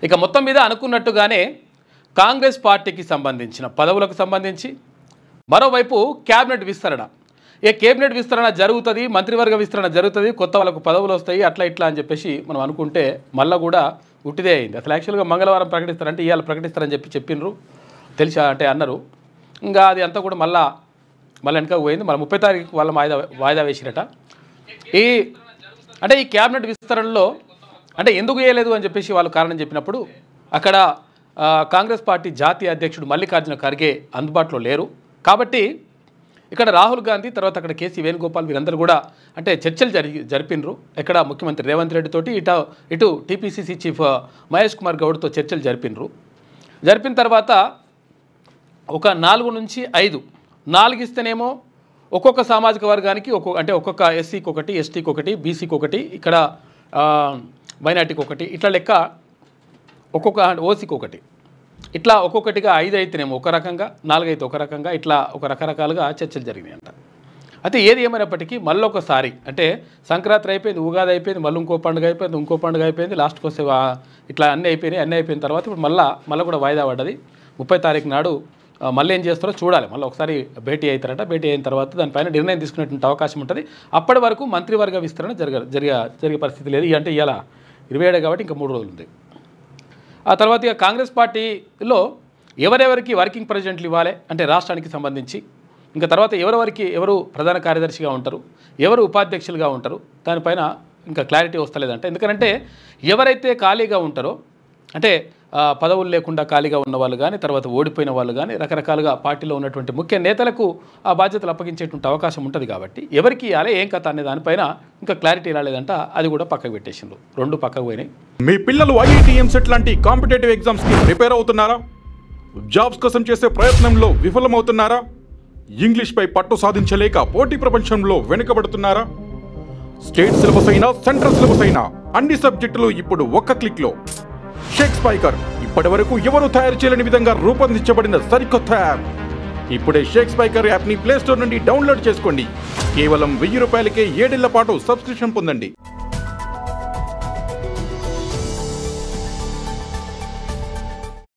ఇక మొత్తం మీద అనుకున్నట్టుగానే కాంగ్రెస్ పార్టీకి సంబంధించిన పదవులకు సంబంధించి మరోవైపు క్యాబినెట్ విస్తరణ, కేబినెట్ విస్తరణ జరుగుతుంది, మంత్రివర్గ విస్తరణ జరుగుతుంది, కొత్త వాళ్ళకు పదవులు వస్తాయి, అట్లా ఇట్లా అని చెప్పేసి మనం అనుకుంటే మళ్ళీ కూడా ఉట్టిదే అయింది. అసలు యాక్చువల్గా మంగళవారం ప్రకటిస్తారంటే ఇవాళ ప్రకటిస్తారని చెప్పినరు, తెలిసా అంటే అన్నారు. ఇంకా అది అంతా కూడా మళ్ళీ వెనక పోయింది. మళ్ళీ 30 తారీఖు వాళ్ళ వాయిదా వేసిరట. ఈ క్యాబినెట్ విస్తరణలో అంటే ఎందుకు వేయలేదు అని చెప్పేసి వాళ్ళు కారణం చెప్పినప్పుడు అక్కడ కాంగ్రెస్ పార్టీ జాతీయ అధ్యక్షుడు మల్లికార్జున ఖర్గే అందుబాటులో లేరు కాబట్టి ఇక్కడ రాహుల్ గాంధీ తర్వాత అక్కడ కేసీ వేణుగోపాల్ వీరందరూ కూడా అంటే చర్చలు జరిపినరు. ఎక్కడ ముఖ్యమంత్రి రేవంత్ రెడ్డి తోటి ఇటు టీపీసీసీ చీఫ్ మహేష్ కుమార్ గౌడ్తో చర్చలు జరిపిన తర్వాత ఒక 4 నుంచి 5 ఇస్తేనేమో ఒక్కొక్క సామాజిక వర్గానికి ఒక్కొక్క ఎస్సీకి ఒకటి, ఎస్టీకి ఒకటి, బీసీకి ఒకటి, ఇక్కడ మైనార్టీకి ఒకటి, ఇట్లా లెక్క ఒక్కొక్క ఓసీకి ఒకటి, ఇట్లా ఒక్కొక్కటిగా 5 అయితేనేమో ఒక రకంగా, 4 అయితే ఒక రకంగా, ఇట్లా ఒక రకరకాలుగా చర్చలు జరిగినాయంట. అయితే ఏది ఏమైనప్పటికీ మళ్ళొకసారి అంటే సంక్రాంతి అయిపోయింది, ఉగాది అయిపోయింది, మళ్ళీ ఇంకో పండుగ అయిపోయింది, లాస్ట్కి వస్తే ఇట్లా అన్నీ అయిపోయిన తర్వాత ఇప్పుడు మళ్ళీ కూడా వాయిదా పడ్డది. 30 తారీఖు నాడు మళ్ళీ ఏం చేస్తారో చూడాలి. మళ్ళీ ఒకసారి భేటీ అవుతారట. భేటీ అయిన తర్వాత దానిపైన నిర్ణయం తీసుకునేటువంటి అవకాశం ఉంటుంది. అప్పటి వరకు మంత్రివర్గ విస్తరణ జరిగే పరిస్థితి లేదు. అంటే ఇవాళ 27 కాబట్టి ఇంకా 3 రోజులు ఉంది. ఆ తర్వాత ఇక కాంగ్రెస్ పార్టీలో ఎవరెవరికి వర్కింగ్ ప్రెసిడెంట్లు ఇవ్వాలి అంటే రాష్ట్రానికి సంబంధించి, ఇంకా తర్వాత ఎవరు ప్రధాన కార్యదర్శిగా ఉంటారు, ఎవరు ఉపాధ్యక్షులుగా ఉంటారు, దానిపైన ఇంకా క్లారిటీ వస్తలేదంటే. ఎందుకంటే ఎవరైతే ఖాళీగా ఉంటారో అంటే పదవులు లేకుండా ఖాళీగా ఉన్న వాళ్ళు కానీ, తర్వాత ఓడిపోయిన వాళ్ళు కానీ, రకరకాలుగా పార్టీలో ఉన్నటువంటి ముఖ్య నేతలకు ఆ బాధ్యతలు అప్పగించేటువంటి అవకాశం ఉంటుంది కాబట్టి ఎవరికి ఇవ్వాలి ఏం కథ అనే దానిపైన ఇంకా క్లారిటీ రాలేదంట. అది కూడా పక్కకు పెట్టేసిండ్రు, 2 పక్కకు పోయినాయి. మీ పిల్లలు ఐఐటి ఎంసెట్ లాంటి కాంపిటేటివ్ ఎగ్జామ్స్కి ప్రిపేర్ అవుతున్నారా? జాబ్స్ కోసం చేసే ప్రయత్నంలో విఫలమవుతున్నారా? ఇంగ్లీష్పై పట్టు సాధించలేక పోటీ ప్రపంచంలో వెనుకబడుతున్నారా? స్టేట్ సిలబస్ అయినా సెంట్రల్ సిలబస్ అయినా అన్ని సబ్జెక్టులు ఇప్పుడు ఒక్క క్లిక్లో. షేక్ స్పైకర్ ఇప్పటి వరకు ఎవరు తయారు చేయలేని విధంగా రూపొందించబడిన సరికొత్త యాప్. ఇప్పుడే షేక్ స్పైకర్ యాప్ని ప్లేస్టోర్ నుండి డౌన్లోడ్ చేసుకోండి. కేవలం 1000 రూపాయలకే 7 ఏళ్ల పాటు సబ్స్క్రిప్షన్ పొందండి.